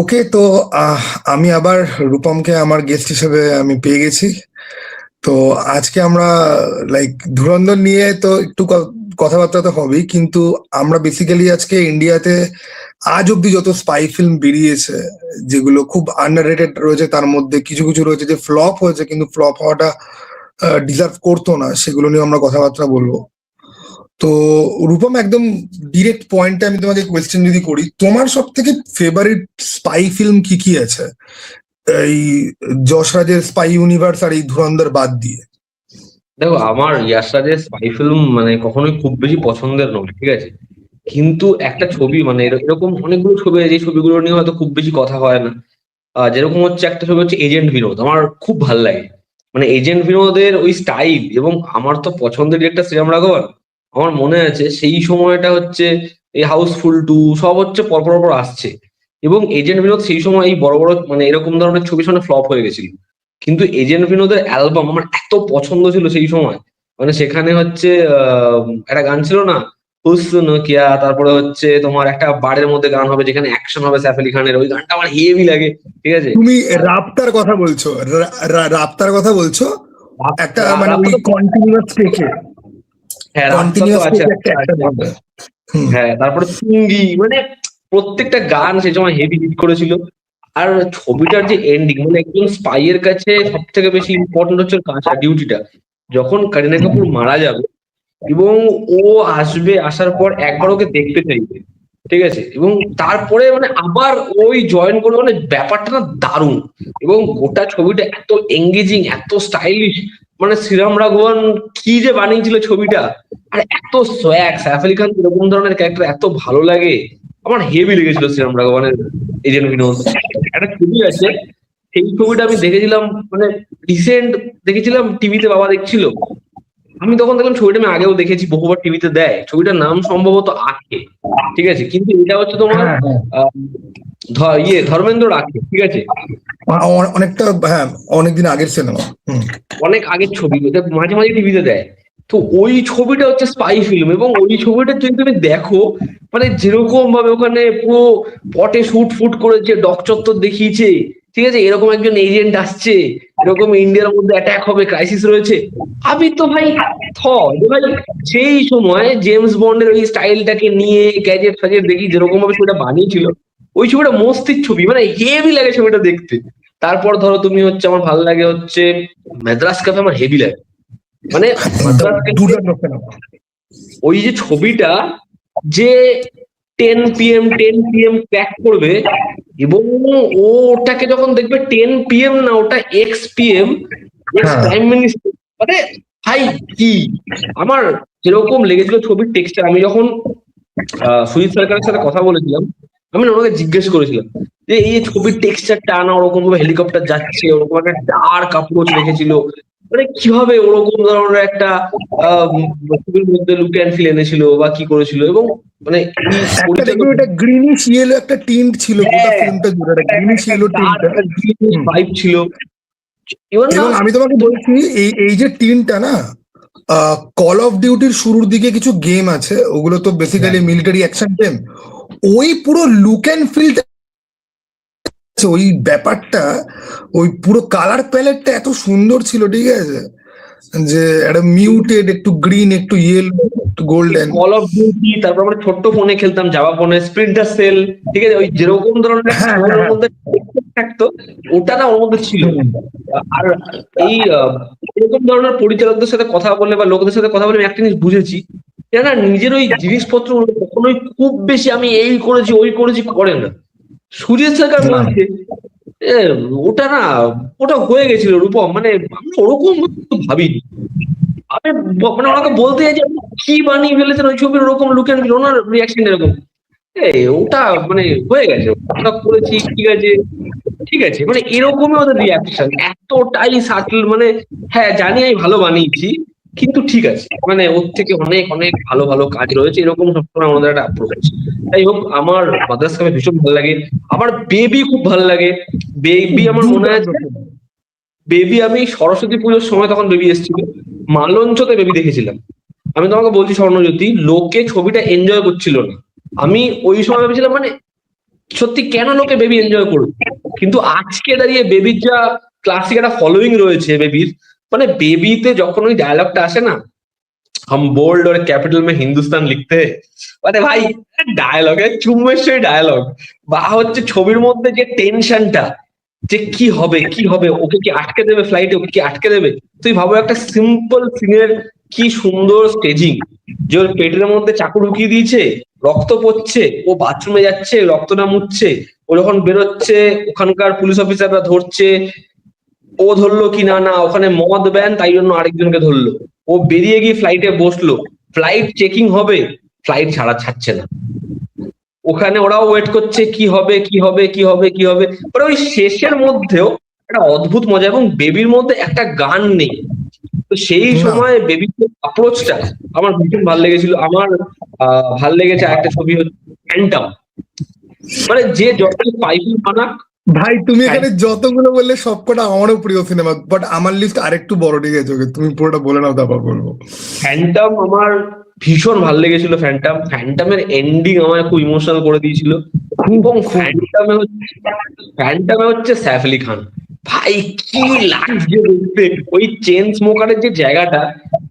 ওকে, তো আহ, আমি আবার রূপমকে আমার গেস্ট হিসেবে আমি পেয়ে গেছি। তো আজকে আমরা লাইক ধুরন্ধর নিয়ে তো একটু কথাবার্তা তো হবেই, কিন্তু আমরা বেসিক্যালি আজকে ইন্ডিয়াতে আজ অব্দি যত স্পাই ফিল্ম বেরিয়েছে, যেগুলো খুব আন্ডাররেটেড রয়েছে, তার মধ্যে কিছু কিছু রয়েছে যে ফ্লপ হয়েছে, কিন্তু ফ্লপ হওয়াটা ডিজার্ভ করতো না, সেগুলো নিয়ে আমরা কথাবার্তা বলবো। তো রূপম, একদম ডিরেক্ট পয়েন্টে আমি তোমাকে কোয়েশ্চেন যদি করি, তোমার সব থেকে ফেভারিট স্পাই ফিল্ম কি কি আছে এই যশ রাজের স্পাই ইউনিভার্স আর এই ধুরন্ধর বাদ দিয়ে? দেখো, আমার ইয়াশ রাজের স্পাই ফিল্ম মানে কখনোই খুব বেশি পছন্দের নয়, ঠিক আছে। কিন্তু একটা ছবি মানে এরকম অনেকগুলো ছবি আছে, যে ছবিগুলো নিয়ে হয়তো খুব বেশি কথা হয় না। যেরকম হচ্ছে একটা ছবি হচ্ছে এজেন্ট বিনোদ, আমার খুব ভাল লাগে। মানে এজেন্ট বিনোদের ওই স্টাইল, এবং আমার তো পছন্দের ডিরেক্টর শ্রীরাম রাঘবন। আমার মনে আছে সেই সময়টা হচ্ছে এই হাউসফুল 2 সব হচ্ছে পরপর পর আসছে, এবং এজেন্ট বিনোদ সেই সময় এই বড় বড় মানে এরকম ধরনের ছবির সামনে ফ্লপ হয়ে গেছিল। কিন্তু এজেন্ট বিনোদের অ্যালবাম আমার এত পছন্দ ছিল সেই সময়। মানে সেখানে হচ্ছে একটা গান ছিল না, হুসন কিয়া, তারপরে হচ্ছে তোমার একটা বারের মধ্যে গান হবে যেখানে অ্যাকশন হবে সাইফ আলি খানের, ওই গানটা আমার হেভি লাগে, ঠিক আছে। তুমি আর রাপ্তার কথা বলছো? রাপ্তার কথা বলছো? একটা মানে ওই রাতটা তো কন্টিনিউয়াস টেকে, হ্যাঁ, রাতটা তো কন্টিনিউয়াস আছে, টেকে একটা রাতটা একটা আছে। হবে। হুম। হ্যাঁ, তারপরে চুঙ্গি, মানে প্রত্যেকটা গান সেই সময় হেভি হিট করেছিল। আর ছবিটার যে এন্ডিং, মানে একজন স্পাই এর কাছে সব থেকে বেশি ইম্পর্টেন্ট হচ্ছে ওর কাজটা, ডিউটিটা। যখন কারিনা কাপুর মারা যাবে এবং ও আসবে, আসার পর একবার ওকে দেখতে চাইবে, ঠিক আছে, এবং তারপরে মানে আবার ওই জয়েন করবে, মানে ব্যাপারটা না দারুণ। এবং গোটা ছবিটা এত এঙ্গেজিং, এত স্টাইলিশ। মানে শ্রীরাম রাঘবন কি যে বানিয়েছিল ছবিটা। আর এত সোয়াগ, সাইফ আলি খান এরকম ধরনের ক্যারেক্টার এত ভালো লাগে। আমার হেভি লেগেছিল শ্রীরাম রাঘবনের এজেন্ট বিনোদ। একটা ছবি আছে, সেই ছবিটা আমি দেখেছিলাম, মানে রিসেন্ট দেখেছিলাম টিভিতে, বাবা দেখছিল। আমি তখন দেখলাম ছবিটা আমি আগেও দেখেছি, বহুবার টিভিতে দেয়। ছবিটার নাম সম্ভবত আঁখে, ঠিক আছে, কিন্তু এটা হচ্ছে তোমার হ্যাঁ, হ্যাঁ। আহ, ধর্মেন্দ্র রাখে, ঠিক আছে। অনেকটা, হ্যাঁ, অনেকদিন আগের সিনেমা। হুম। অনেক আগের ছবি, ওটা মাঝে মাঝে টিভিতে দেয়। তো ওই ছবিটা হচ্ছে স্পাই ফিল্ম, এবং ওই ছবিটা যদি তুমি দেখো, মানে যেরকম ভাবে ওখানে পুরো পটে শুট ফুট করেছে, ডক চত্বর দেখিয়েছে, ঠিক আছে, এরকম একজন এজেন্ট আসছে, এরকম ইন্ডিয়ার মধ্যে অ্যাটাক হবে, ক্রাইসিস রয়েছে। আমি তো ভাই থ যে ভাই, সেই সময় জেমস বন্ডের ওই স্টাইলটাকে নিয়ে গ্যাজেট ফ্যাজেট দেখি যেরকম ভাবে ছবিটা বানিয়েছিল, ওই ছবিটা মস্তির ছবি, মানে হেভি লাগে ছবিটা দেখতে। তারপর ধরো তুমি হচ্ছে, আমার ভালো লাগে হচ্ছে মাদ্রাস ক্যাফে, আমার হেভি লাগে। মানে মাদ্রাস ক্যাফে, দুর্দান্ত সিনেমা। ওই যে ছবিটা, যে 10 PM ক্র্যাক করবে, এবং ও ওটাকে যখন দেখবে 10 PM না, ওটা XPM, এক্স হ্যাঁ। প্রাইম মিনিস্টার, মানে ভাই কি আমার যেরকম লেগেছিল ছবির টেক্সচার। আমি যখন সুজিত সরকারের সাথে কথা বলেছিলাম, আমি না ওনাকে জিজ্ঞেস করেছিলাম যে এই যে ছবির টেক্সচারটা আনা, ওরকম ভাবে হেলিকপ্টার যাচ্ছে, ওরকম একটা ডার্ক অ্যাপ্রোচ রেখেছিল, মানে কিভাবে ওরকম ধরনের একটা ছবির মধ্যে লুক অ্যান্ড ফিল এনেছিল বা কি করেছিল, এবং মানে এই একটা দেখবে, পরিচালক। একটা গ্রিনিশ ইয়েলো একটা টিন্ট ছিল গোটা হ্যাঁ, ফিল্মটা জুড়ে, একটা একটা একটা গ্রিনিশ একটা ইয়েলো টিন্ট। ডার্ক একটা গ্রিনিশ ভাইব ছিল। এবার না এবং আমি তোমাকে বলছি, এই এই যে টিমটা না, কল অফ ডিউটির শুরুর দিকে কিছু গেম আছে, ওগুলো তো বেসিক্যালি মিলিটারি অ্যাকশন গেম। ওই পুরো লুক অ্যান্ড ফিল, ওই ব্যাপারটা, ওই পুরো কালার প্যালেটটা এত সুন্দর ছিল, ঠিক আছে, যে একটা মিউটেড, একটু গ্রিন, একটু ইয়েলো, একটু গোল্ডেন। কল অফ ডিউটি, তারপর আমরা ছোট্ট ফোনে খেলতাম, জাভা ফোনে, স্প্রিন্টার সেল, ঠিক আছে, ওই যেরকম ধরনের একটা হ্যাঁ, হ্যাঁ, ফোনের হ্যাঁ। মধ্যে থাকতো, ওটা না ওর মধ্যে ছিল। হুম। আর এই এরকম ধরনের পরিচালকদের সাথে কথা বলে বা লোকদের সাথে কথা বলে আমি একটা জিনিস বুঝেছি, যে না নিজের ওই জিনিসপত্র কখনোই খুব বেশি আমি এই করেছি ওই করেছি করে না। সুজিত সরকার না। বলছে এ, ওটা না, ওটা হয়ে গেছিল রূপম, মানে আমি ওরকম ভাবিনি। আমি মানে ওনাকে বলতে চাই যে আপনি কি বানিয়ে ফেলেছেন ওই ছবির, ওরকম লুক অ্যান্ড ফিল, ওনার রিয়াকশন এরকম, ওটা মানে হয়ে গেছে, ওটা করেছি ঠিক আছে, ঠিক আছে, মানে এরকমই ওদের রিয়াকশন, এতটাই সাটল, মানে হ্যাঁ জানি আমি ভালো বানিয়েছি, কিন্তু ঠিক আছে, মানে ওর থেকে অনেক অনেক ভালো ভালো কাজ রয়েছে, এরকম সবসময় আমাদের একটা অ্যাপ্রোচ। যাই হোক, আমার মাদ্রাস কামে ভীষণ ভালো লাগে। আমার বেবি খুব ভালো লাগে। বেবি আমার মনে দুর্দান্ত আছে, cinema। বেবি আমি সরস্বতী পুজোর সময় তখন বেবি এসেছিল, মালঞ্চতে বেবি দেখেছিলাম। আমি তোমাকে বলছি স্বর্ণজ্যোতি, লোকে ছবিটা এনজয় করছিল না। আমি ওই সময় ভেবেছিলাম মানে সত্যি কেন লোকে বেবি এনজয় করবে, কিন্তু আজকে দাঁড়িয়ে বেবির যা ক্লাসিক একটা ফলোইং রয়েছে বেবির, মানে বেবিতে যখন ওই ডায়লগটা আসে না, हम बोल्ड और कैपिटल में हिंदुस्तान लिखते हैं, মানে ভাই ডায়লগ চুম্বেশ্বরী ডায়লগ, বা হচ্ছে ছবির মধ্যে যে টেনশনটা, যে কি হবে কি হবে, ওকে কি আটকে দেবে ফ্লাইটে, ওকে কি আটকে দেবে। তুই ভাবো একটা সিম্পল সিনের কি সুন্দর স্টেজিং, যে ওর পেটের মধ্যে চাকু ঢুকিয়ে দিয়েছে, রক্ত পড়ছে, ও বাথরুমে যাচ্ছে, রক্তটা মুছছে, ও যখন বেরোচ্ছে ওখানকার পুলিশ অফিসাররা ধরছে, ও ধরলো কি না, না ওখানে মদ ব্যান তাই জন্য আরেকজনকে ধরলো, ও বেরিয়ে গিয়ে ফ্লাইটে বসলো, ফ্লাইট চেকিং হবে, ফ্লাইট ছাড়ছে না, ওখানে ওরাও ওয়েট করছে কি হবে কি হবে কি হবে কি হবে। পরে ওই শেষের মধ্যেও একটা অদ্ভুত মজা, এবং বেবির মধ্যে একটা গান নেই, তো সেই না সময় বেবির অ্যাপ্রোচটা আমার ভীষণ ভালো লেগেছিল। আমার ভাল লেগেছে আরেকটা ছবি হচ্ছে ফ্যান্টাম, মানে যে যত পাইপি বানাক, ভাই, তুমি এখানে যতগুলো বললে সবকটা আমারও প্রিয় সিনেমা, বাট আমার লিস্ট আরেকটু বড়, ঠিক আছে? ওকে, তুমি পুরোটা বলে নাও, তারপর বলবো। ফ্যান্টাম আমার ভীষণ ভালো লেগেছিল। ফ্যান্টামের এন্ডিং আমায় খুব ইমোশনাল করে দিয়েছিল। এবং ফ্যান্টামে হচ্ছে সাইফ আলি খান, ভাই কি লাগছে দেখতে, ওই চেন স্মোকারের যে জায়গাটা,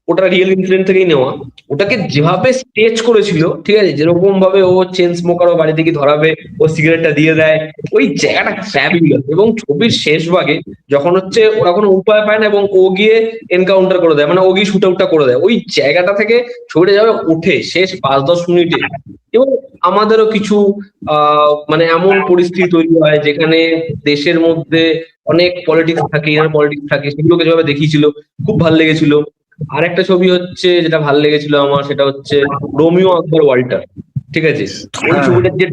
ওটা রিয়েল ইনসিডেন্ট থেকেই নেওয়া, ওটাকে যেভাবে স্টেজ করেছিল, ঠিক আছে, যেরকম ভাবে ও চেন স্মোকার ও বাড়ি থেকে ধরাবে, ও সিগারেটটা দিয়ে দেয়, ওই জায়গাটা ফ্যাবুলাস। এবং ছবির শেষ ভাগে যখন হচ্ছে ওরা কোনো উপায় পায় না এবং ও গিয়ে এনকাউন্টার করে দেয়, মানে ও গিয়ে শুট আউটটা করে দেয়, ওই জায়গাটা থেকে ছবিটা যাবে উঠে শেষ 5-10 মিনিটে। এবং আমাদেরও কিছু মানে এমন পরিস্থিতি তৈরি হয় যেখানে দেশের মধ্যে অনেক পলিটিক্স থাকে, ইনার পলিটিক্স থাকে, সেগুলোকে যেভাবে দেখিয়েছিল খুব ভালো লেগেছিল। আরেকটা ছবি হচ্ছে যেটা ভালো লেগেছিল আমার, সেটা হচ্ছে রোমিও আকবর ওয়াল্টার, ঠিক আছে, ওই হ্যাঁ, ছবিটার যে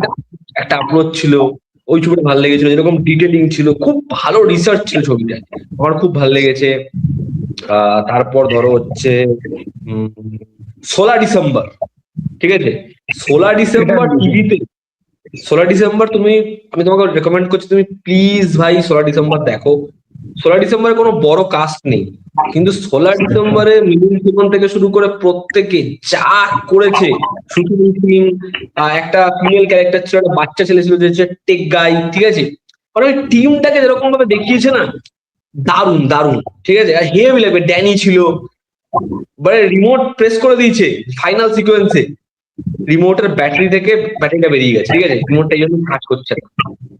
একটা অ্যাপ্রোচ ছিল, ওই ছবিটা ভালো লেগেছিল, যেরকম ডিটেলিং ছিল, খুব ভালো রিসার্চ ছিল ছবিটায়, আমার খুব ভালো লেগেছে। তারপর ধরো হচ্ছে 16 ডিসেম্বর, ঠিক আছে, 16 ডিসেম্বর এটা টিভিতে, 16 ডিসেম্বর তুমি, আমি তোমাকে রেকমেন্ড করছি, তুমি প্লিজ ভাই 16 ডিসেম্বর দেখো। 16 ডিসেম্বরে কোনো বড় কাস্ট নেই, কিন্তু 16 ডিসেম্বরে মিলিন্দ সোমন থেকে শুরু করে প্রত্যেকে যা করেছে, সুচিত্রা সিং, একটা ফিমেল ক্যারেক্টার ছিল, একটা বাচ্চা ছেলে ছিল যে হচ্ছে টেক গাই, ঠিক আছে, মানে ওই টিমটাকে যেরকম ভাবে দেখিয়েছে না, দারুণ দারুণ, ঠিক আছে। আর হেভি লাগবে, ড্যানি ছিল, মানে রিমোট প্রেস করে দিয়েছে ফাইনাল সিকোয়েন্সে, রিমোটের ব্যাটারি থেকে ব্যাটারিটা বেরিয়ে গেছে, ঠিক আছে, রিমোটটা এই জন্য কাজ করছে না।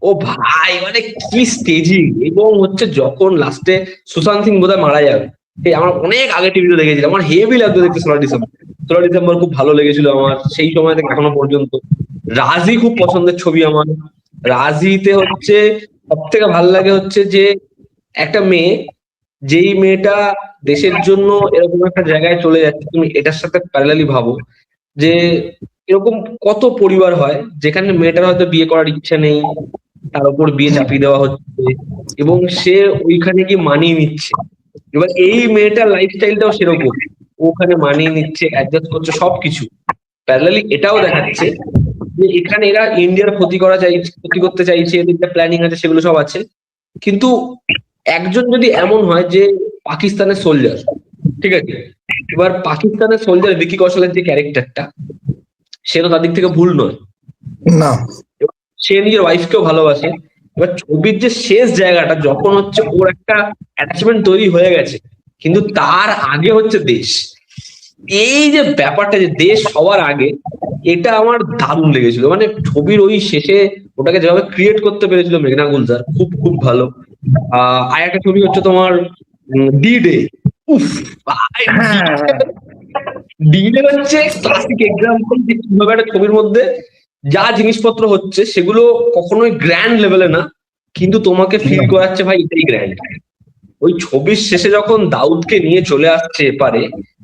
ও ভাই মানে কি স্টেজিং, এবং হচ্ছে যখন লাস্টে সুশান্ত সিং বোধহয় মারা যাবে, এই আমার অনেক আগে টিভিতে দেখেছিলাম, আমার হেভি লাগতো দেখতে 16 ডিসেম্বর। 16 ডিসেম্বর খুব ভালো লেগেছিল আমার সেই সময় থেকে এখনো পর্যন্ত। রাজি খুব পছন্দের ছবি আমার। রাজিতে হচ্ছে সব থেকে ভালো লাগে হচ্ছে যে একটা মেয়ে, যেই মেয়েটা দেশের জন্য এরকম একটা জায়গায় চলে যাচ্ছে, তুমি এটার সাথে প্যারালালি ভাবো যে এরকম কত পরিবার হয় যেখানে মেয়েটার হয়তো বিয়ে করার ইচ্ছা নেই, তার উপর বিয়ে চাপিয়ে দেওয়া হচ্ছে, এবং সে ওইখানে গিয়ে মানিয়ে নিচ্ছে। এবার এই মেয়েটার লাইফস্টাইলটাও সেরকম, ও ওখানে মানিয়ে নিচ্ছে, অ্যাডজাস্ট করছে সবকিছু। প্যারালালি এটাও দেখাচ্ছে যে এখানে এরা ইন্ডিয়ার ক্ষতি করতে চাইছে, এদের যে প্ল্যানিং আছে সেগুলো সব আছে, কিন্তু একজন যদি এমন হয় যে পাকিস্তানের সোলজার, ঠিক আছে, এবার পাকিস্তানের সোলজার ভিকি কৌশলের যে ক্যারেক্টারটা, সে তো তার দিক থেকে ভুল নয়, না এবার সে নিজের ওয়াইফকেও ভালোবাসে। এবার ছবির যে শেষ জায়গাটা যখন হচ্ছে ওর একটা অ্যাটাচমেন্ট তৈরি হয়ে গেছে, কিন্তু তার আগে হচ্ছে দেশ, এই যে ব্যাপারটা যে দেশ সবার আগে, এটা আমার দারুণ লেগেছিল। মানে ছবির ওই শেষে ওটাকে যেভাবে ক্রিয়েট করতে পেরেছিল মেঘনা গুলজার, খুব খুব ভালো। আর একটা ছবি হচ্ছে তোমার ডি ডে, উফ ভাই, হ্যাঁ, ডিলে হচ্ছে ক্লাসিক এক্সাম্পল যে কিভাবে একটা ছবির মধ্যে যা জিনিসপত্র হচ্ছে সেগুলো কখনোই গ্র্যান্ড লেভেলে না, কিন্তু তোমাকে ফিল করাচ্ছে ভাই এটাই গ্র্যান্ড। ওই ছবির শেষে যখন দাউদকে নিয়ে চলে আসছে এপারে,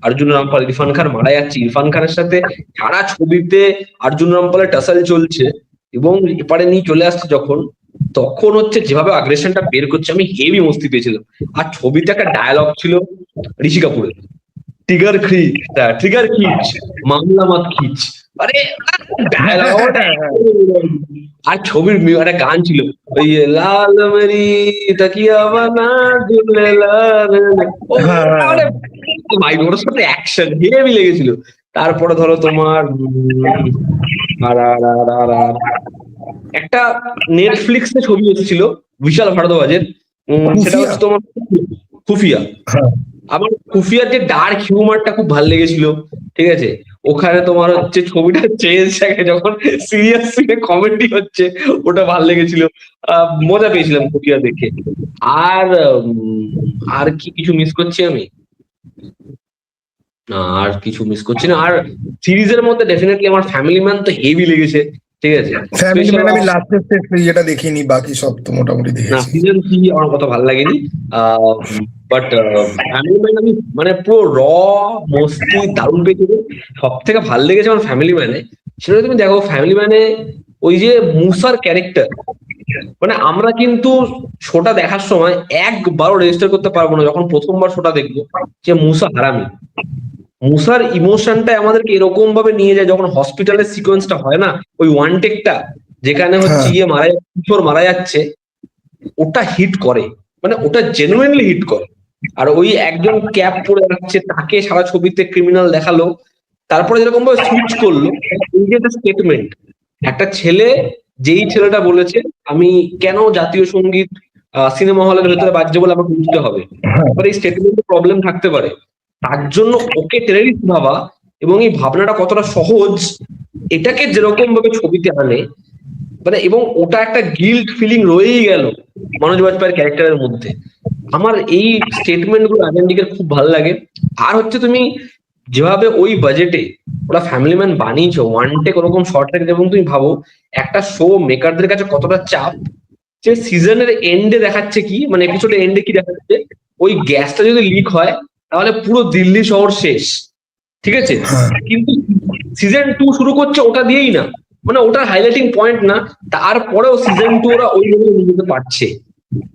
অর্জুন রামপাল, ইরফান খান মারা যাচ্ছে, ইরফান খানের সাথে সারা ছবিতে অর্জুন রামপালের টাসাল চলছে, এবং এপারে নিয়ে চলে আসছে যখন, তখন হচ্ছে যেভাবে আগ্রেশনটা বের করছে, আমি হেভি মস্তি পেয়েছিলাম। আর ছবিতে একটা ডায়লগ ছিল ঋষি কাপুরের, ট্রিগার খিচ, মামলা মত খিচ, মানে ডায়লগ। আর ছবির একটা গান ছিল, ওই লাল মেরি তাকিয়া বানা দিলে লাল, ও মানে ভাই ওর সাথে অ্যাকশন হেভি লেগেছিল। তারপরে ধরো তোমার আর আর আর আর আর একটা নেটফ্লিক্সে ছবি এসেছিল বিশাল ভারদ্বাজের, সেটা খুফিয়া। হচ্ছে তোমার খুফিয়া। হ্যাঁ আমার খুফিয়ার যে ডার্ক হিউমারটা খুব ভালো লেগেছিল, ঠিক আছে। ওখানে তোমার হচ্ছে ছবিটা চেঞ্জ থাকে যখন সিরিয়াস সিনে কমেডি হচ্ছে, ওটা ভালো লেগেছিল। মজা পেয়েছিলাম খুফিয়া দেখে। আর আর কি কিছু মিস করছি আমি? না, আর কিছু মিস করছি না। আর সিরিজের মধ্যে ডেফিনেটলি আমার ফ্যামিলি ম্যান তো হেভি লেগেছে, ঠিক আছে। ফ্যামিলি স্পেশাল, ম্যান আমি লাস্টের ইয়েটা দেখিনি, বাকি সব তো মোটামুটি না দেখেছি। সিজন 3 আমার কত ভালো লাগেনি। বাট ফ্যামিলি ম্যান আমি মানে পুরো মস্তি দারুণ পেয়েছিল। সব থেকে ভালো লেগেছে আমার ফ্যামিলি ম্যানে, সেটা তুমি দেখো ফ্যামিলি ম্যানে ওই যে মুসার ক্যারেক্টার, মানে আমরা কিন্তু শোটা দেখার সময় একবারও রেজিস্টার করতে পারবো না যখন প্রথমবার শোটা দেখবো যে মুসা হারামি। মুসার ইমোশনটা আমাদেরকে এরকম ভাবে নিয়ে যায় যখন হসপিটালের সিকোয়েন্সটা হয় না, ওই ওয়ান টেকটা যেখানে হচ্ছে হ্যাঁ মারা যাচ্ছে, কিশোর মারা যাচ্ছে, ওটা হিট করে, মানে ওটা জেনুইনলি হিট করে। আর ওই একজন ক্যাপ পরে যাচ্ছে তাকে সারা ছবিতে ক্রিমিনাল দেখালো, তারপরে যেরকম ভাবে সুইচ করলো, এই যে একটা স্টেটমেন্ট, একটা ছেলে, যেই ছেলেটা বলেছে আমি কেন জাতীয় সঙ্গীত সিনেমা হলের ভেতরে বাজছে বলে আমাকে বুঝতে হবে, হ্যাঁ এবার এই স্টেটমেন্টে প্রবলেম থাকতে পারে, তার জন্য ওকে টেররিস্ট ভাবা এবং এই ভাবনাটা কতটা সহজ, এটাকে যেরকম ভাবে ছবিতে আনে, মানে এবং ওটা একটা গিল্ট ফিলিং রয়েই গেল মনোজ বাজপেয়ীর ক্যারেক্টারের মধ্যে। আমার এই স্টেটমেন্ট গুলো আজানডিকের খুব ভালো লাগে। আর হচ্ছে তুমি যেভাবে ওই বাজেটে ওরা ফ্যামিলি ম্যান বানিয়েছো, ওয়ান টেক ওরকম শর্ট টেক, এবং তুমি ভাবো একটা শো মেকারদের কাছে কতটা চাপ, যে সিজনের এন্ডে দেখাচ্ছে কি, মানে এপিসোডের এন্ডে কি দেখাচ্ছে, ওই গ্যাসটা যদি লিক হয় তাহলে পুরো দিল্লি শহর শেষ, ঠিক আছে। হ্যাঁ কিন্তু সিজন 2 শুরু করছে ওটা দিয়েই না, মানে ওটার হাইলাইটিং পয়েন্ট না, তারপরেও সিজন 2 ওরা ওই লেভেলে নিয়ে যেতে পারছে।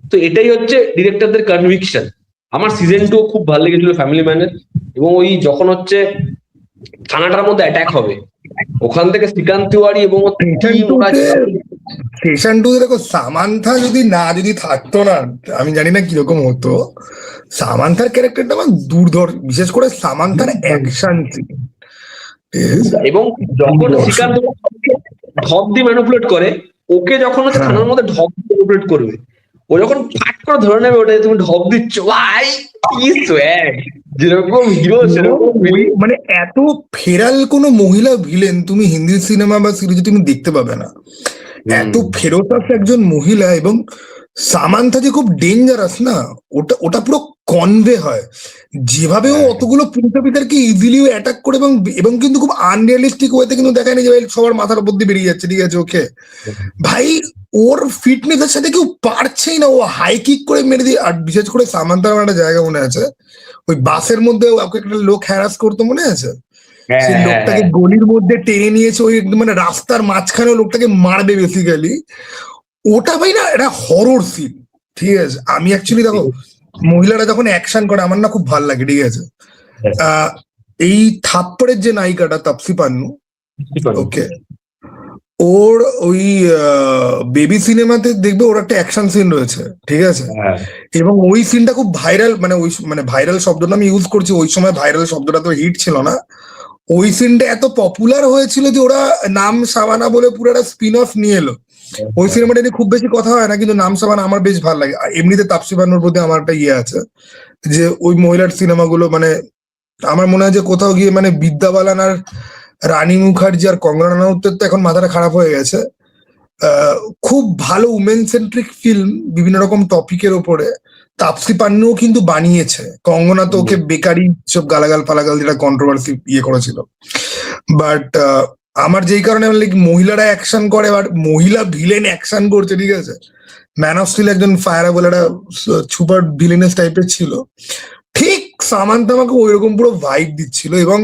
তো এটাই হচ্ছে ডিরেক্টরদের কনভিকশন। আমার সিজন 2 খুব ভালো লেগেছিল ফ্যামিলি ম্যানের, এবং ওই যখন হচ্ছে থানাটার মধ্যে অ্যাটাক হবে, ওখান থেকে শ্রীকান্ত তিওয়ারি এবং ওর স্টেশন টিম ওরা, টুতে স্টেশন টু দেখো, সামান্থা যদি থাকতো না, আমি জানি না কিরকম হতো। সামান্থার ক্যারেক্টারটা আমার দুর্ধর, বিশেষ করে সামান্থার অ্যাকশন সিন। এবং যখন শ্রীকান্ত ঢপ দিয়ে ম্যানিপুলেট করে, ওকে যখন হচ্ছে হ্যাঁ থানার মধ্যে ঢপ দিয়ে ম্যানিপুলেট করবে, ও যখন ফাট করে ধরে নেবে ওটা, তুমি ঢপ দিচ্ছ, ভাই কি সোয়াগ, যেরকম হিরো সেরকম ওই মানে এত ফেরাল কোনো মহিলা ভিলেন তুমি হিন্দি সিনেমা বা সিরিজে তুমি দেখতে পাবে না। এত ফেরতাস একজন মহিলা, এবং সামান্থা যে খুব ডেঞ্জারাস না, ওটা ওটা পুরো কনভে হয়। যেভাবে ও অতগুলো পুলিশকে ইজিলি অ্যাটাক করে, এবং এবং কিন্তু খুব আনরিয়ালিস্টিক ওয়েতে কিন্তু দেখায়নি যে ভাই সবার মাথার উপর দিয়ে বেরিয়ে যাচ্ছে, ঠিক আছে ওকে ভাই, ওর ফিটনেসের সাথে কেউ পারছেই না, ও হাই কিক করে মেরে দিয়ে। আর বিশেষ করে সামান্থার আমার একটা জায়গা মনে আছে, ওই বাসের মধ্যে ওকে একটা লোক হ্যারাস করতো মনে আছে, সেই লোকটাকে গলির মধ্যে টেনে নিয়েছে, ওই একদম মানে রাস্তার মাঝখানে লোকটাকে মারবে বেসিক্যালি। ওটা ভাই না এটা হরর সিন, ঠিক আছে। আমি অ্যাকচুয়ালি দেখো, মহিলারা যখন অ্যাকশন করে আমার না খুব ভাল লাগে, ঠিক আছে। এই থাপ্পড়ের যে নায়িকাটা তাপসি পান্নু, ওকে, ওর ওই বেবি সিনেমাতে দেখবে ওর একটা অ্যাকশন সিন রয়েছে, ঠিক আছে। এবং ওই সিনটা খুব ভাইরাল, মানে ওই মানে ভাইরাল শব্দটা আমি ইউজ করছি, ওই সময় ভাইরাল শব্দটা তো হিট ছিল না। ওই সিনটা এত পপুলার হয়েছিল যে ওরা নাম সাবানা বলে পুরো একটা স্পিন অফ নিয়ে এলো। ওই সিনেমাটা নিয়ে খুব বেশি কথা হয় না, কিন্তু নাম সাবানা আমার বেশ ভালো লাগে। আর এমনিতে তাপসি পান্নুর প্রতি আমার একটা ইয়ে আছে, যে ওই মহিলার সিনেমাগুলো মানে আমার মনে হয় যে কোথাও গিয়ে মানে বিদ্যা বালান আর রানী মুখার্জি আর কঙ্গনা রানাউতের তো এখন মাথাটা খারাপ হয়ে গেছে। খুব ভালো উমেন সেন্ট্রিক ফিল্ম বিভিন্ন রকম টপিকের ওপরে তাপসি পান্নুও কিন্তু বানিয়েছে। কঙ্গনা তো ওকে বেকারি সব গালাগাল ফালাগাল যেটা কন্ট্রোভার্সি ইয়ে করেছিল। বাট আমার যেই কারণে মহিলারা অ্যাকশন করে, বাট মহিলা ভিলেন অ্যাকশন করছে, ঠিক আছে। ম্যান অফ স্টিল একজন ফায়ার বলে একটা সুপার ভিলেনেস টাইপের ছিল, ঠিক সামান্থা আমাকে ওইরকম পুরো ভাইব দিচ্ছিল। এবং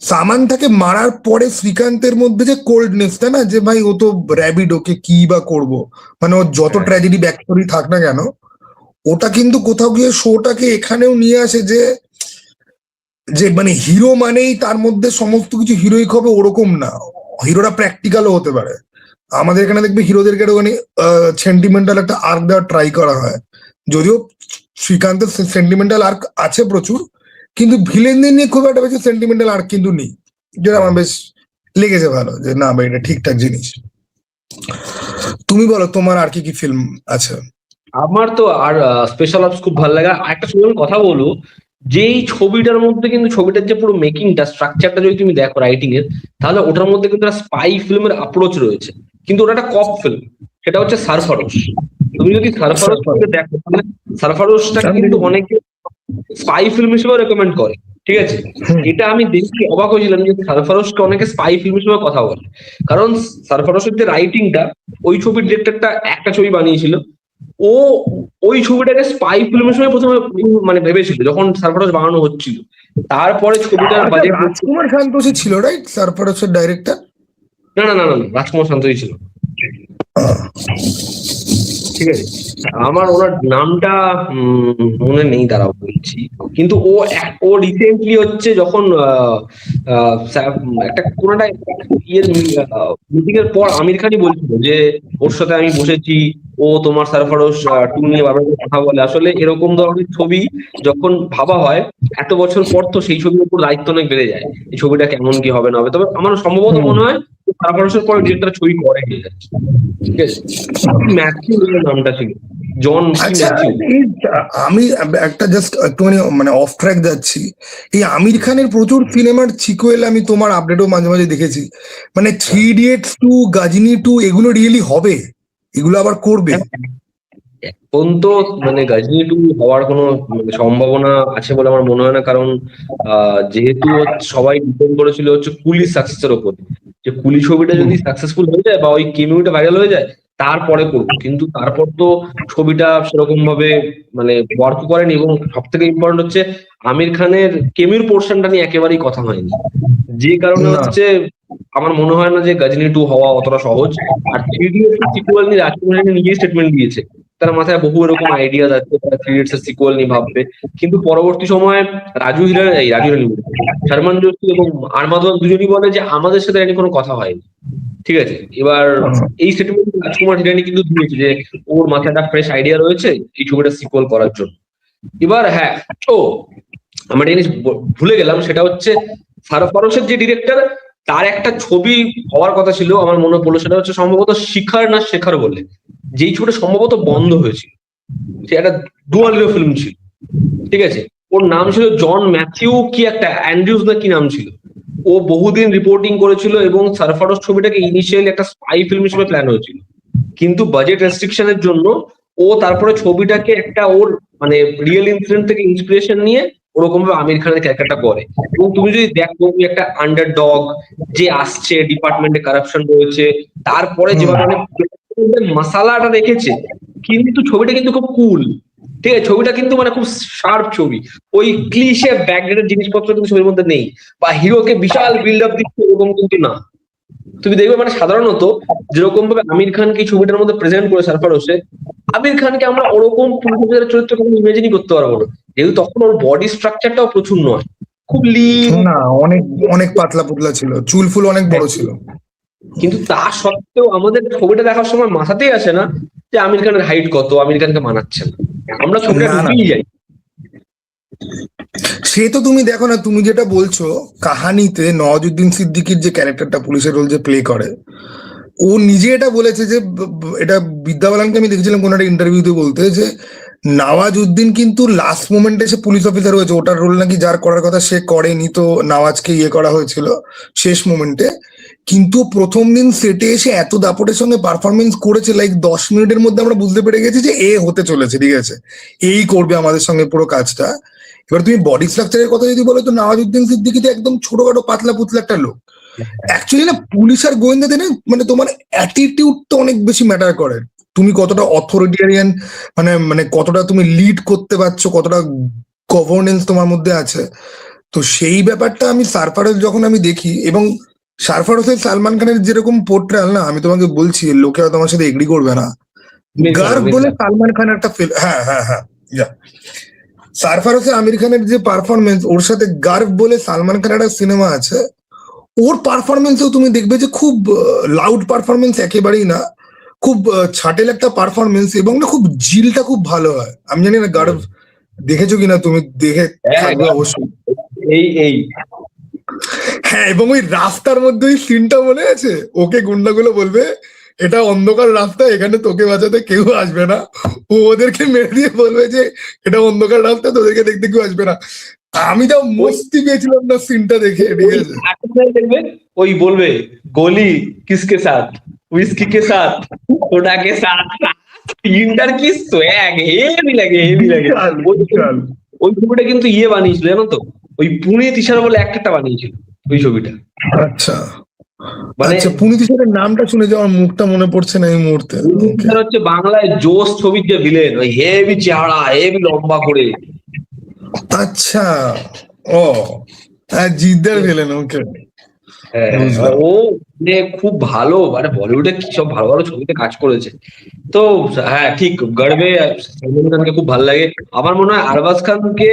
সামান্থাকে মারার পরে শ্রীকান্তের মধ্যে যে কোল্ডনেসটা না, যে ভাই ও তো র্যাবিড, ওকে কি বা করবো, মানে ওর যত ট্র্যাজেডি ব্যাক স্টোরি থাক না কেন, ওটা কিন্তু কোথাও গিয়ে শোটাকে এখানেও নিয়ে আসে যে যে মানে হিরো মানেই তার মধ্যে সমস্ত কিছু হিরোইক হবে ওরকম না, হিরোরা প্র্যাকটিক্যালও হতে পারে। আমাদের এখানে দেখবে হিরোদেরকে একটুখানি সেন্টিমেন্টাল একটা আর্ক দেওয়ার ট্রাই করা হয়, যদিও শ্রীকান্তের সেন্টিমেন্টাল আর্ক আছে প্রচুর, কিন্তু ভিলেনদের নিয়ে খুব একটা বেশি সেন্টিমেন্টাল আর্ক কিন্তু নেই, যেটা আমার বেশ লেগেছে ভালো, যে না ভাই এটা ঠিকঠাক জিনিস। তুমি বলো তোমার আর কি কি ফিল্ম আছে? আমার তো আর স্পেশাল অপস খুব ভালো লাগে। আর একটা সুন্দর কথা বলবো, যে এই ছবিটার মধ্যে কিন্তু ছবিটার যে পুরো মেকিংটা, স্ট্রাকচারটা যদি তুমি দেখো রাইটিং এর, তাহলে ওটার মধ্যে কিন্তু একটা স্পাই ফিল্মের অ্যাপ্রোচ রয়েছে, কিন্তু ওটা একটা কপ ফিল্ম। সেটা হচ্ছে সারফারোশ। তুমি যদি সারফারোশ সারফারোশ দেখো, তাহলে সারফারোশটাকে আমি কিন্তু দেখেছি। অনেকে স্পাই ফিল্ম হিসেবে রেকমেন্ড করে। ঠিক আছে, হুম। এটা আমি দেখে অবাক হয়েছিলাম যে সারফারোশকে অনেকে স্পাই ফিল্ম হিসেবে কথা বলে। কারণ সারফারোশের যে রাইটিংটা, ওই ছবির ডিরেক্টরটা একটা ছবি বানিয়েছিল, ও ওই ছবিটাকে স্পাই ফিল্ম হিসেবে প্রথমে মানে ভেবেছিল যখন সারফারোশ বানানো হচ্ছিল। তারপরে ছবিটার আচ্ছা, বাজেট, রাজকুমার সান্তোষী ছিল রাইট সারফারোশের ডাইরেক্টর? না না না না না, রাজকুমার শান্তই ছিল। ঠিক আছে, আমার ওনার নামটা মনে নেই, দাঁড়াও বলছি। কিন্তু ও রিসেন্টলি হচ্ছে যখন একটা কোন একটা ইয়ের মিটিং এর পর আমির খানই বলছিল যে ওর সাথে আমি বসেছি, ও তোমার সারফারোশ 2 নিয়ে বারবার করে কথা বলে। আসলে এরকম ধরনের ছবি যখন ভাবা হয় এত বছর পর, তো সেই ছবির উপর দায়িত্ব অনেক বেড়ে যায়, এই ছবিটা কেমন কি হবে না হবে। তবে আমার সম্ভবত হুম। মনে হয় সারফারোশের পরে ডিরেক্টর ছবি করে নিয়ে যাচ্ছে। ঠিক আছে, ম্যাথিউ বলে নামটা ছিল, জন কি আচ্ছা, ম্যাথিউ। এই আমি একটা জাস্ট একটুখানি মানে অফ ট্র্যাক যাচ্ছি। এই আমির খানের প্রচুর সিনেমার সিকুয়েল আমি তোমার আপডেটও মাঝে মাঝে দেখেছি, মানে 3 Idiots 2, গাজনি 2, এগুলো রিয়েলি হবে? এগুলো আবার করবে? এখন তো মানে গজনি 2 হওয়ার কোনো মানে সম্ভাবনা আছে বলে আমার মনে হয় না। কারণ যেহেতু সবাই ডিপেন্ড করেছিল হচ্ছে কুলি সাকসেসের ওপর, যে কুলি ছবিটা হুম। যদি সাকসেসফুল হয়ে যায় বা ওই কেমিওটা ভাইরাল হয়ে যায়, তারপরে করবো। কিন্তু তারপর তো ছবিটা সেরকম ভাবে মানে ওয়ার্ক করেনি। এবং সব থেকে ইম্পর্টেন্ট হচ্ছে আমির খানের কেমির পোর্শনটা নিয়ে একেবারেই কথা হয়নি, যে কারণে না। হচ্ছে আমার মনে হয় না যে গজনি 2 হওয়া অতটা সহজ। আর 3 Idiots এর সিকুয়াল নিয়ে রাজকুমার রানী নিজেই স্টেটমেন্ট দিয়েছে, তার মাথায় বহু এরকম আইডিয়া আছে, তারা 3 Idiots এর সিকুয়াল নিয়ে ভাববে। কিন্তু পরবর্তী সময়ে রাজু হিরানি বলছি, শারমান জোশী এবং আরমাদন দুজনই বলে যে আমাদের সাথে এর কোনো কথা হয়নি। ঠিক আছে, এবার এই স্টেটমেন্ট রাজকুমার হিরানি কিন্তু দিয়েছে যে ওর মাথায় একটা ফ্রেশ আইডিয়া রয়েছে এই ছবিটা সিকুয়াল করার জন্য। এবার হ্যাঁ, ও আমরা একটা জিনিস ভুলে গেলাম, সেটা হচ্ছে ফারোসের যে ডিরেক্টর, তার একটা ছবি হওয়ার কথা ছিল, আমার মনে পড়লো, সেটা হচ্ছে সম্ভবত শিখার না শেখার বলে, যেই ছবিটা সম্ভবত বন্ধ হয়েছিল। সে একটা ডুয়াল ফিল্ম ছিল। ঠিক আছে, ওর নাম ছিল জন ম্যাথিউ কি একটা অ্যান্ড্রিউজ না কি নাম ছিল। ও বহুদিন রিপোর্টিং করেছিল এবং সারফারোস ছবিটাকে ইনিশিয়ালি একটা স্পাই ফিল্ম হিসেবে প্ল্যান হয়েছিল, কিন্তু বাজেট রেস্ট্রিকশনের জন্য ও তারপরে ছবিটাকে একটা ওর মানে রিয়েল ইনসিডেন্ট থেকে ইন্সপিরেশন নিয়ে ওরকম ভাবে আমির খানের ক্যারেক্টারটা করে। এবং তুমি যদি দেখো একটা আন্ডার ডগ যে আসছে, ডিপার্টমেন্টে কারাপশন রয়েছে, তারপরে হুম। যেভাবে অনেক মশালাটা রেখেছে, কিন্তু ছবিটা কিন্তু খুব কুল। ঠিক আছে, ছবিটা কিন্তু মানে খুব শার্প ছবি। ওই ক্লিশে ব্যাকগ্রাউন্ডের জিনিসপত্র কিন্তু ছবির মধ্যে নেই, বা হিরোকে বিশাল বিল্ড আপ দিচ্ছে ওরকম কিন্তু না। তুমি দেখবে মানে সাধারণত যেরকম ভাবে আমির খানকে এই ছবিটার মধ্যে প্রেজেন্ট করে সারফারোশে, আমির খানকে আমরা ওরকম পুলিশ অফিসারের চরিত্র কখনো ইমেজিনই করতে পারবো না, যেহেতু তখন ওর বডি স্ট্রাকচারটাও প্রচুর নয়, খুব লিন। না, অনেক অনেক পাতলা পুতলা ছিল, চুল ফুল অনেক বড় ছিল। কিন্তু তা সত্ত্বেও আমাদের ছবিটা দেখার সময় মাথাতেই আসে না যে আমির খানের হাইট কত, আমির খানকে মানাচ্ছে না, আমরা ছবিটা না না, ঢুকেই যাই। সে তো তুমি দেখো না, তুমি যেটা বলছো কাহানিতে নওয়াজুদ্দিন সিদ্দিকীর যে ক্যারেক্টারটা পুলিশের রোল যে প্লে করে, ও নিজে এটা বলেছে যে এটা বিদ্যা বালানকে আমি দেখেছিলাম কোন একটা ইন্টারভিউতে বলতে, যে নওয়াজুদ্দিন কিন্তু লাস্ট মোমেন্টে সে পুলিশ অফিসার হয়েছে, ওটার রোল নাকি যার করার কথা সে করেনি, তো নওয়াজকে ইয়ে করা হয়েছিল শেষ মোমেন্টে। কিন্তু প্রথম দিন সেটে এসে এত দাপটের সঙ্গে পারফরমেন্স করেছে, লাইক 10 মিনিটের মধ্যে আমরা বুঝতে পেরে গেছি যে এ হতে চলেছে, ঠিক আছে, এই করবে আমাদের সঙ্গে পুরো কাজটা। এবার তুমি বডি স্ট্রাকচারের কথা যদি বলো, তো নওয়াজুদ্দিন সিদ্দিকী তো একদম ছোটখাটো পাতলা পুতলা একটা লোক। অ্যাকচুয়ালি না, পুলিশ আর গোয়েন্দাদের না মানে তোমার অ্যাটিটিউড তো অনেক বেশি ম্যাটার করে। তুমি কতটা অথরিটেরিয়ান, মানে মানে কতটা তুমি লিড করতে পারছো, কতটা গভর্নেন্স তোমার মধ্যে আছে। তো সেই ব্যাপারটা আমি সারফারোশ যখন আমি দেখি, এবং সারফারোশের সালমান খানের যেরকম পোর্ট্রেয়াল, না আমি তোমাকে বলছি, লোকে হয়তো আমার সাথে এগ্রি করবে না, আমির খান, গার্ভ আমির বলে খান। সালমান খান একটা ফিল্ম, হ্যাঁ হ্যাঁ হ্যাঁ, যা সারফারোশে আমির খানের যে পারফরমেন্স, ওর সাথে গার্ভ বলে সালমান খানের একটা সিনেমা আছে, ওর পারফরমেন্সেও তুমি দেখবে যে খুব লাউড পারফরমেন্স একেবারেই না, খুব ছাটেল একটা পারফরমেন্স, এবং না খুব জিলটা খুব ভালো হয়। আমি জানি না গার্ভ দেখেছো কিনা, তুমি দেখে হ্যাঁ, থাকবে অবশ্যই। এই এই হ্যাঁ, এবং ওই রাস্তার মধ্যে ওই সিনটা মনে আছে, ওকে গুন্ডাগুলো বলবে এটা অন্ধকার রাস্তা, এখানে তোকে বাঁচাতে কেউ আসবে না। ও ওদেরকে মেরে দিয়ে বলবে যে এটা অন্ধকার রাস্তা, তোদেরকে দেখতে কেউ আসবে না। আমি যা মস্তি পেয়েছিলাম না সিনটা দেখে, ঠিক ওই আছে। একটা দেখবে, ওই বলবে গোলি কিসকে সাথ, উইস্কি কে সাথ, সোডা কে সাথ, তিনটার কি সোয়াগ, হেভি লাগে হেভি লাগে। বিশাল ওই বিশাল। ওই ছবিটা কিন্তু বানিয়েছিল জানো তো, ওই পুনিত ইশারা বলে একটা বানিয়েছিল ওই ছবিটা। আচ্ছা মানে আচ্ছা, পুনিত ইশারের নামটা শুনে যে আমার মুখটা মনে পড়ছে না এই মুহূর্তে। পুনিত ওকে, ইশারা হচ্ছে বাংলায় জোশ ছবির যে ভিলেন, ওই হেভি চেহারা, হেভি লম্বা করে। আচ্ছা। ও জিদ্দার ভিলেন, ওকে, হ্যাঁ, বুঝলাম। ও মানে খুব ভালো, মানে বলিউডে কি সব ভালো ভালো ছবিতে কাজ করেছে। তো হ্যাঁ ঠিক, গর্বে সলমান খানকে খুব ভালো লাগে। আমার মনে হয় আরবাজ খানকে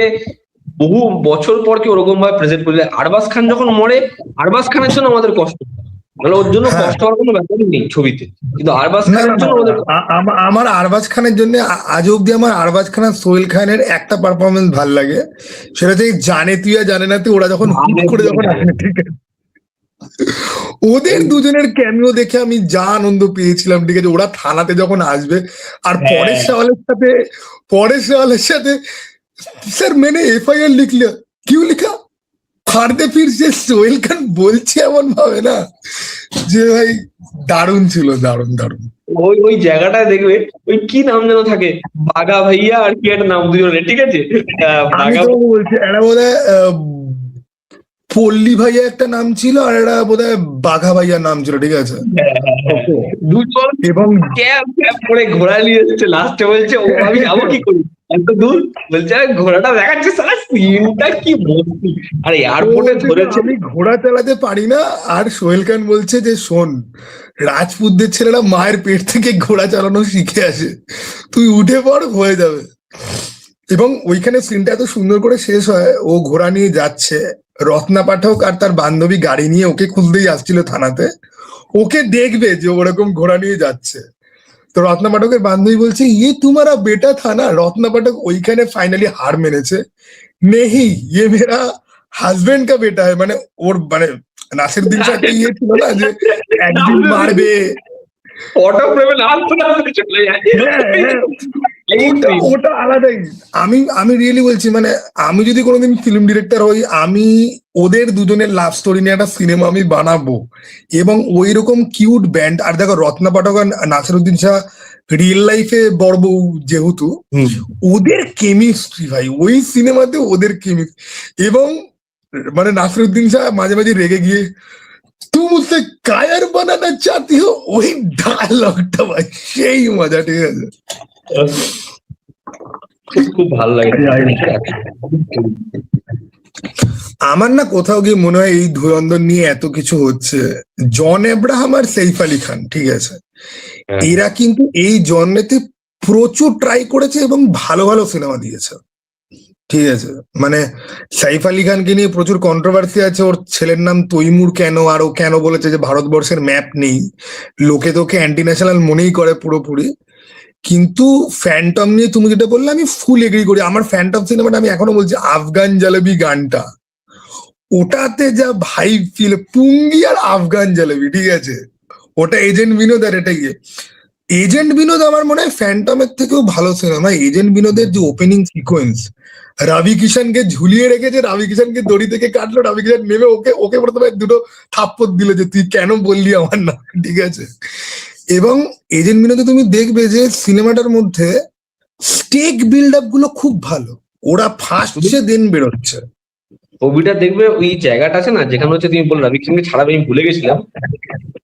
বহু বছর পর কি ওরকম ভাবে প্রেজেন্ট করলে, আরবাজ খান যখন মরে, আরবাজ খানের জন্য আমাদের কষ্ট হয়। মানে ওর জন্য হ্যাঁ, কষ্ট হওয়ার কোনো ব্যাপারই নেই ছবিতে, কিন্তু আরবাজ না না খানের না, জন্য আমাদের আমার আরবাজ খানের জন্য আজ অব্দি আমার আরবাজ খান আর সোহেল খানের একটা পারফরমেন্স ভাল লাগে, সেটা হচ্ছে এই জানে তুই আর জানে না তুই, ওরা যখন হুট করে যখন আসে, ঠিক আছে, ওদের দুজনের ক্যামিও দেখে আমি যা আনন্দ পেয়েছিলাম, ঠিক আছে। ওরা থানাতে যখন আসবে আর হ্যাঁ, পরেশ রাওয়ালের সাথে স্যার मैंने एफआईआर लिख लिया, क्यों लिखा? ফারদে ফির যে সোহেল খান বলছে এমন ভাবে না যে ভাই, দারুণ ছিল, দারুণ দারুণ। ওই ওই জায়গাটায় দেখবে, ওই কি নাম যেন থাকে, বাঘা ভাইয়া আর কি একটা নাম দুজনের, ঠিক আছে। আমি বাঘা তো বলছি এটা বোধ হয় পল্লী ভাইয়া একটা নাম ছিল, আর এটা বোধ হয় বাঘা ভাইয়া নাম ছিল, ঠিক আছে। হ্যাঁ, হ্যাঁ, হ্যাঁ। ওকে। দুজন এবং ক্যাব ক্যাব করে ঘোড়া নিয়ে এসেছে, লাস্টে বলছে ও আমি যাবো কি করি, এত দূর, বলছে "আরে ঘোড়াটা দেখাচ্ছে সারা সিনটা কি মস্তি।" আর ও এয়ারপোর্টে বলছে যে ধরেছে। আমি ঘোড়া চালাতে পারি না, আর সোহেল খান বলছে যে শোন, রাজপুতদের ছেলেরা মায়ের পেট থেকে ঘোড়া চালানো শিখে আসে, তুই উঠে পড়, হয়ে যাবে। এবং ওইখানে সিনটা এত সুন্দর করে শেষ হয়, ও ঘোড়া নিয়ে যাচ্ছে, রত্না পাঠক আর তার বান্ধবী গাড়ি নিয়ে ওকে খুঁজতেই আসছিল থানাতে, ওকে দেখবে যে ওরকম ঘোড়া নিয়ে যাচ্ছে। তো রত্না পাঠকের বান্ধবী বলছে ইয়ে তোমারা বেটা থা না, রত্না পাঠক ওইখানে ফাইনালি হার মেনেছে, নেহি ইয়ে মেরা হাজবেন্ড কা বেটা হয়, মানে ওর মানে নাসিরুদ্দিন শাহ একটা ইয়ে ছিল না যে একদিন মারবে। ফটো ফ্রেমে নাচতে নাচতে চলে যায়। হ্যাঁ হ্যাঁ, এই ওটা scene। ওটা আলাদাই। আমি আমি রিয়েলি বলছি, মানে আমি যদি কোনোদিন ফিল্ম ডিরেক্টর হই, আমি ওদের দুজনের লাভ স্টোরি নিয়ে একটা সিনেমা আমি বানাবো, এবং ওই রকম কিউট ব্যান্ড। আর দেখো রত্না পাঠক আর নাসিরুদ্দিন শাহ রিয়েল লাইফে বড় বউ যেহেতু, হুম। ওদের কেমিস্ট্রি ভাই ওই সিনেমাতে, ওদের কেমিস্ট্রি। এবং মানে নাসিরুদ্দিন শাহ মাঝে মাঝে রেগে গিয়ে তুই মুঝসে কায়ার বানানা চাহতি হো, ওই ডায়লগটা ভাই সেই মজা, ঠিক আছে। খুব খুব ভালো লাগে। আমার না কোথাও গিয়ে মনে হয় এই ধুরন্ধর নিয়ে এত কিছু হচ্ছে, জন এব্রাহাম আর সেইফ আলী খান, ঠিক আছে, হ্যাঁ, এরা কিন্তু এই জন্মেতে প্রচুর ট্রাই করেছে এবং ভালো ভালো সিনেমা দিয়েছে, ঠিক আছে। মানে সাইফ আলী খানকে নিয়ে প্রচুর কন্ট্রোভার্সি আছে, ওর ছেলের নাম তৈমুর কেন, আর ও কেন বলেছে যে ভারতবর্ষের ম্যাপ নেই, লোকে তোকে অ্যান্টি ন্যাশনাল মনেই করে পুরোপুরি। কিন্তু ফ্যান্টম নিয়ে তুমি যেটা বললে আমি ফুল এগ্রি করি। আমার ফ্যান্টম সিনেমাটা আমি এখনো বলছি, আফগান জালেবি গানটা, ওটাতে যা ভাই ফিল, পুঙ্গি আর আফগান জালেবি, ঠিক আছে, ওটা এজেন্ট বিনোদ আর এটা গিয়ে এজেন্ট বিনোদ আমার মনে হয় ফ্যান্টমের থেকেও ভালো সিনেমা। এজেন্ট বিনোদের যে ওপেনিং সিকোয়েন্স, রবি কিষানকে ঝুলিয়ে রেখেছে, রবি কিষানকে দড়ি থেকে কাটলো, রবি কিষান নেমে ওকে ওকে প্রথমে দুটো থাপ্পড় দিল যে তুই কেন বললি আমার না, ঠিক আছে। এবং এজেন্ট বিনোদে তুমি দেখবে যে সিনেমাটার মধ্যে স্টেক বিল্ড আপ গুলো খুব ভালো, ওরা ফার্স্টে দেন বেরোচ্ছে। ছবিটা দেখবে ওই জায়গাটা আছে না যেখানে হচ্ছে তুমি বললে রবি কিষানকে ছাড়াবে, আমি ভুলে গেছিলাম।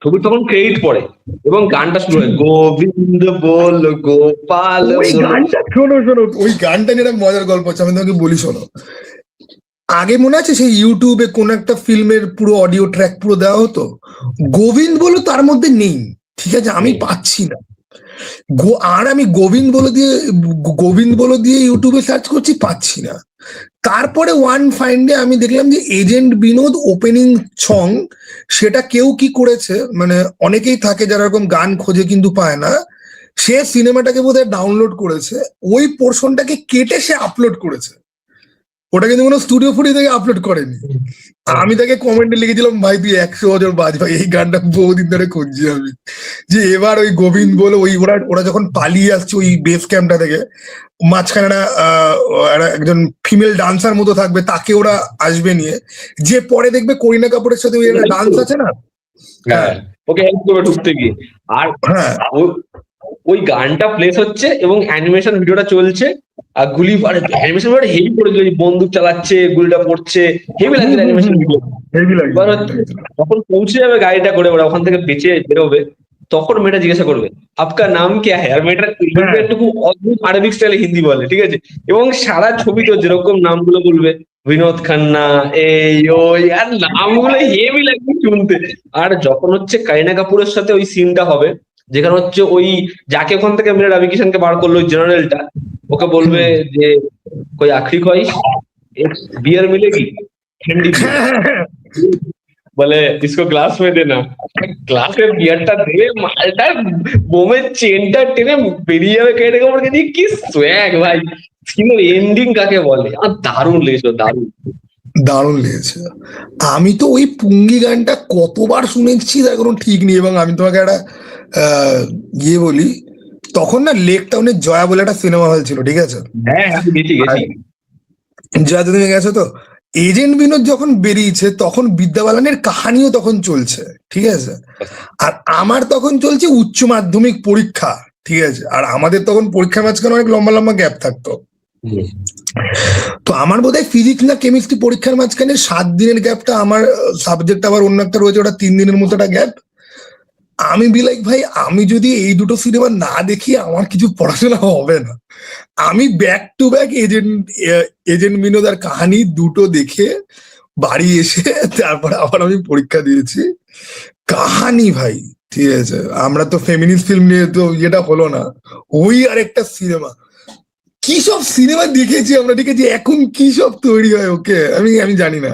ছবির তখন ক্রেডিট পড়ে এবং গানটা শুরু হয়, গোবিন্দ বল গোপাল ওই বল। গানটা শোনো শোনো, ওই গানটা নিয়ে একটা মজার গল্প আছে, আমি তোমাকে বলি শোনো। আগে মনে আছে সেই ইউটিউবে কোন একটা ফিল্মের পুরো অডিও ট্র্যাক পুরো দেওয়া হতো, গোবিন্দ বলো তার মধ্যে নেই, ঠিক আছে, আমি পাচ্ছি না। আর আমি গোবিন্দ বলো দিয়ে ইউটিউবে সার্চ করছি, পাচ্ছি না। তারপরে ওয়ান ফাইন্ডে আমি দেখলাম যে এজেন্ট বিনোদ ওপেনিং সং, সেটা কেউ কি করেছে, মানে অনেকেই থাকে যারা এরকম গান খোঁজে কিন্তু পায় না, সে সিনেমাটাকে বোধহয় ডাউনলোড করেছে, ওই পোর্শনটাকে কেটে সে আপলোড করেছে। ওটা কিন্তু কোনো স্টুডিও ফুটেজ থেকে আপলোড করেনি। আমি তাকে কমেন্টে লিখেছিলাম, ভাই তুই 100 বছর বাজ ভাই, এই গানটা বহুদিন ধরে খুঁজছি আমি, যে এবার ওই গোবিন্দ বলে ওই ওরা যখন পালিয়ে আসছে ওই বেস ক্যাম্পটা থেকে, মাঝখানে একজন ফিমেল ডান্সার মতো থাকবে, তাকে ওরা আসবে নিয়ে, যে পরে দেখবে করিনা কাপুরের সাথে ওই একটা ডান্স আছে না, হ্যাঁ ওকে হেল্প করবে ঢুকতে গিয়ে। আর হ্যাঁ ওই গানটা প্লেস হচ্ছে এবং অ্যানিমেশন ভিডিওটা চলছে, আর গুলি অ্যানিমেশন ভিডিওটা হেভি করেছিল, বন্দুক চালাচ্ছে, গুলিটা পড়ছে, হেভি লাগছে অ্যানিমেশন ভিডিও। হেভি লাগে। এবার হচ্ছে যখন পৌঁছে যাবে গাড়িটা করে, ওরা ওখান থেকে বেঁচে বেরোবে, তখন মেয়েটা জিজ্ঞাসা করবে আপকা নাম ক্যা হ্যায়, আর মেয়েটা একটু অদ্ভুত আরবিক স্টাইলে হিন্দি বলে, ঠিক আছে, এবং সারা ছবি তো যেরকম নামগুলো বলবে, বিনোদ খান্না, এই ওই, আর নামগুলো হেভি লাগবে শুনতে। আর যখন হচ্ছে কারিনা কাপুরের সাথে ওই সিনটা হবে, যেখানে হচ্ছে ওই যাকে ওখান থেকে মেরে রবি কিষানকে বার করলো ওই জেনারেলটা, ওকে বলবে যে कोई आखिरी ख्वाहिश, एक बियर मिलेगी ठंडी बियर, বলে इसको গ্লাস में देना, গ্লাসে বিয়ারটা দেবে, মালটা বোমের চেনটা টেনে বেরিয়ে যাবে কেটে কাপড়কে দিয়ে, কি সোয়াগ ভাই। কিন্তু এন্ডিং কাকে বলে, আমার দারুণ লেগেছিল, দারুণ দারুণ লেগেছে। আমি তো ওই পুঙ্গি গানটা কতবার শুনেছি তার কোনো ঠিক নেই। এবং আমি তোমাকে একটা ইয়ে বলি, তখন না লেক টাউনের জয়া বলে একটা সিনেমা হল ছিল, ঠিক আছে, হ্যাঁ আমি গেছি জয়া তুমি গেছো তো, এজেন্ট বিনোদ যখন বেরিয়েছে তখন বিদ্যা বালানের কাহানিও তখন চলছে, ঠিক আছে, আর আমার তখন চলছে উচ্চ মাধ্যমিক পরীক্ষা, ঠিক আছে, আর আমাদের তখন পরীক্ষার মাঝখানে অনেক লম্বা লম্বা গ্যাপ থাকতো। তো আমার বোধহয় ফিজিক্স না কেমিস্ট্রি পরীক্ষার মাঝখানে 7 দিনের গ্যাপটা, আমার সাবজেক্ট আবার অন্য একটা রয়েছে, ওটা 3 দিনের মতো একটা গ্যাপ। আমি লাইক ভাই, আমি যদি এই দুটো সিনেমা না দেখি আমার কিছু পড়াশোনা হবে না। আমি back to back Agent Vinod আর কাহানি দুটো দেখে বাড়ি এসে তারপর আবার আমি পরীক্ষা দিয়েছি। কাহানি ভাই, ঠিক আছে, আমরা তো ফেমিনিস্ট ফিল্ম নিয়ে তো এটা হলো না, ওই আর একটা সিনেমা, কি সব সিনেমা দেখেছি আমরা, ঠিক আছে, এখন কি সব তৈরি হয়, ওকে আমি জানি না।